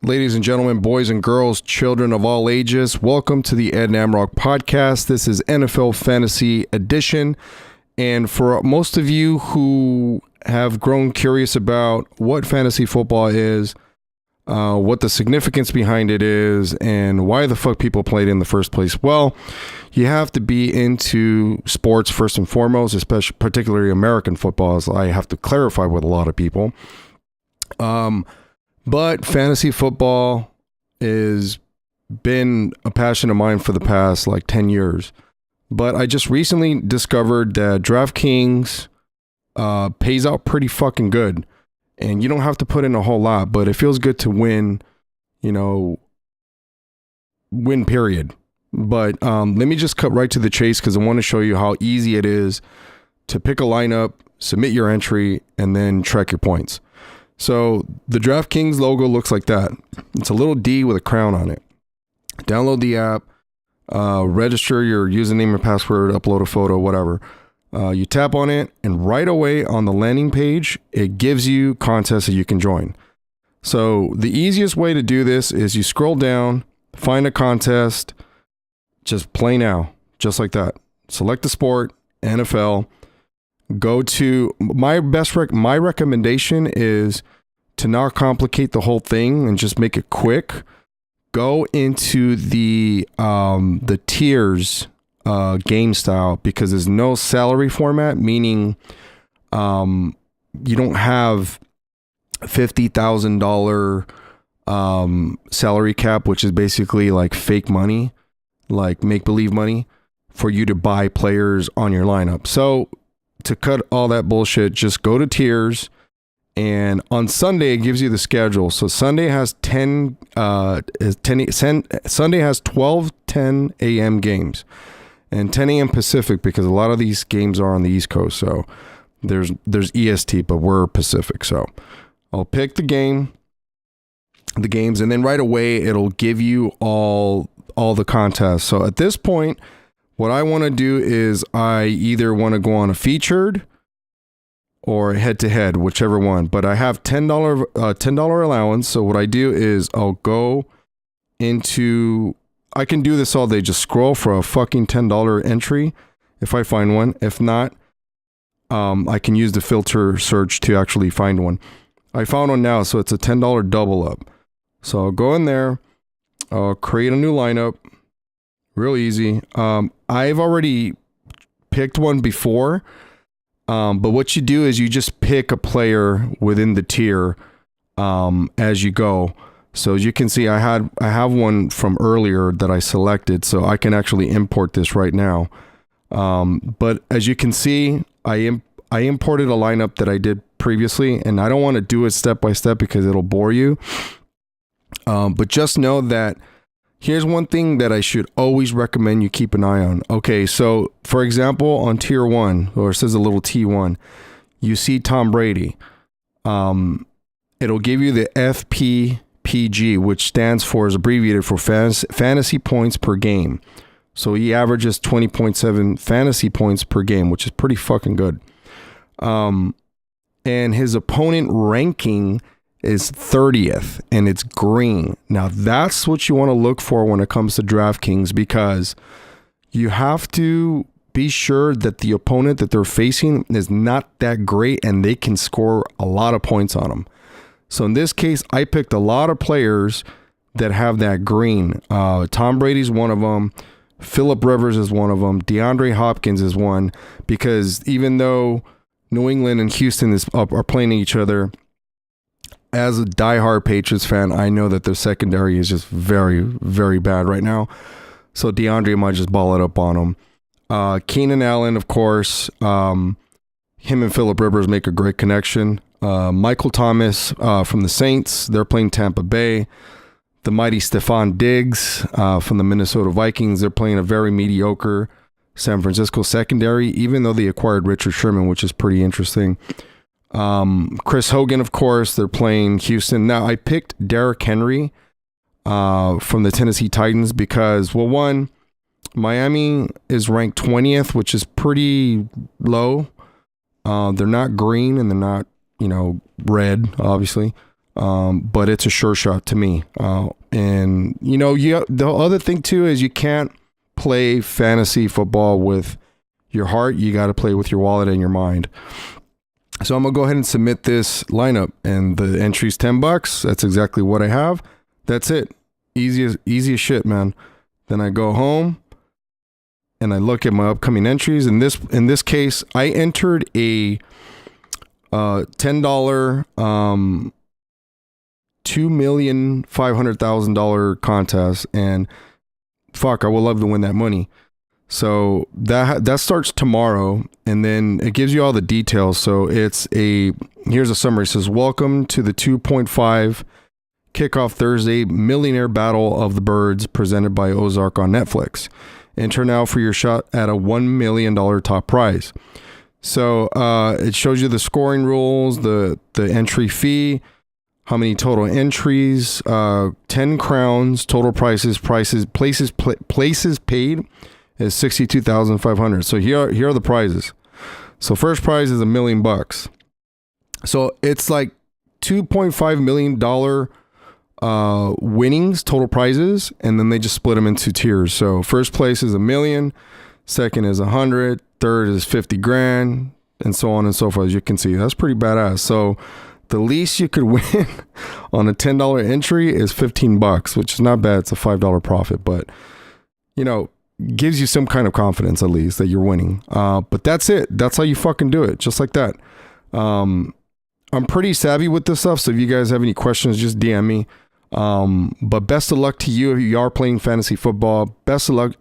Ladies and gentlemen, boys and girls, children of all ages, welcome to the Ed Namrok podcast. This is NFL Fantasy Edition. And for most of you who have grown curious about what fantasy football is, what the significance behind it is, and why the fuck people play it in the first place, well, you have to be into sports first and foremost, especially particularly American football, as I have to clarify with a lot of people. But fantasy football has been a passion of mine for the past 10 years. But I just recently discovered that DraftKings pays out pretty fucking good. And you don't have to put in a whole lot, but it feels good to win, win period. But let me just cut right to the chase because I want to show you how easy it is to pick a lineup, submit your entry, and then track your points. So the DraftKings logo looks like that. It's a little D with a crown on it. Download the app, register your username and password, upload a photo, whatever. You tap on it, and right away on the landing page, it gives you contests that you can join. So the easiest way to do this is you scroll down, find a contest, just play now, just like that. Select the sport, NFL. Go to my recommendation is to not complicate the whole thing and just make it quick. Go into the tiers game style because there's no salary format, meaning you don't have $50,000 salary cap, which is basically like fake money, like make-believe money for you to buy players on your lineup. So to cut all that bullshit, just go to tiers, and on Sunday it gives you the schedule. So Sunday has 12 10 a.m. games and 10 a.m. Pacific because a lot of these games are on the East Coast. So there's EST, but we're Pacific. So I'll pick the games, and then right away it'll give you all the contests. So at this point, what I want to do is I either want to go on a featured or head-to-head, whichever one. But I have $10 allowance. So what I do is I'll go into... I can do this all day. Just scroll for a fucking $10 entry if I find one. If not, I can use the filter search to actually find one. I found one now, so it's a $10 double up. So I'll go in there. I'll create a new lineup. Real easy. I've already picked one before, but what you do is you just pick a player within the tier as you go. So as you can see, I have one from earlier that I selected, so I can actually import this right now. But as you can see, I imported a lineup that I did previously, and I don't want to do it step by step because it'll bore you. But just know that here's one thing that I should always recommend you keep an eye on. Okay, so for example, on tier 1, or it says a little T1, you see Tom Brady. It'll give you the FPPG, which stands for, is abbreviated for fantasy points per game. So he averages 20.7 fantasy points per game, which is pretty fucking good. And his opponent ranking is 30th, and it's green. Now that's what you want to look for when it comes to DraftKings, because you have to be sure that the opponent that they're facing is not that great and they can score a lot of points on them. So in this case, I picked a lot of players that have that green. Tom Brady's one of them. Phillip Rivers is one of them. DeAndre Hopkins is one, because even though New England and Houston are playing each other, as a diehard Patriots fan, I know that their secondary is just very, very bad right now. So DeAndre might just ball it up on them. Keenan Allen, of course. Him and Phillip Rivers make a great connection. Michael Thomas from the Saints. They're playing Tampa Bay. The mighty Stephon Diggs from the Minnesota Vikings. They're playing a very mediocre San Francisco secondary, even though they acquired Richard Sherman, which is pretty interesting. Chris Hogan, of course, they're playing Houston. Now, I picked Derrick Henry from the Tennessee Titans because, well, one, Miami is ranked 20th, which is pretty low. They're not green and they're not, red, obviously. but it's a sure shot to me. And the other thing too is you can't play fantasy football with your heart. You got to play with your wallet and your mind. So I'm gonna go ahead and submit this lineup, and the entry's $10. That's exactly what I have. That's it. Easy as shit, man. Then I go home and I look at my upcoming entries. In this case, I entered a $10 $2,500,000 contest, and fuck, I would love to win that money. So that starts tomorrow, and then it gives you all the details. So here's a summary. It says, welcome to the 2.5 kickoff Thursday Millionaire Battle of the Birds presented by Ozark on Netflix. Enter now for your shot at a $1 million top prize. So it shows you the scoring rules, the entry fee, how many total entries, 10 crowns, total places paid is $62,500. So here are the prizes. So first prize is $1 million. So it's like $2.5 million winnings, total prizes, and then they just split them into tiers. So first place is $1 million, second is 100, third is 50 grand, and so on and so forth. As you can see, that's pretty badass. So the least you could win on a $10 entry is $15, which is not bad. It's a $5 profit, but gives you some kind of confidence at least that you're winning. But that's it. That's how you fucking do it. Just like that. I'm pretty savvy with this stuff. So if you guys have any questions, just DM me. But best of luck to you if you are playing fantasy football. Best of luck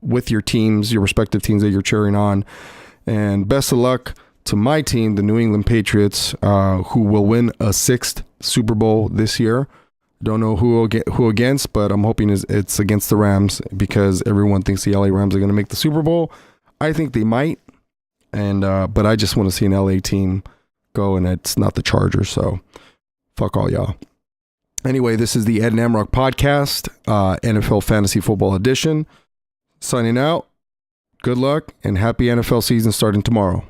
with your teams, your respective teams that you're cheering on. And best of luck to my team, the New England Patriots, who will win a 6th Super Bowl this year. Don't know who against, but I'm hoping it's against the Rams, because everyone thinks the LA Rams are going to make the Super Bowl. I think they might, but I just want to see an LA team go, and it's not the Chargers, so fuck all y'all. Anyway, this is the Ed Namrok podcast, NFL Fantasy Football Edition. Signing out. Good luck and happy NFL season starting tomorrow.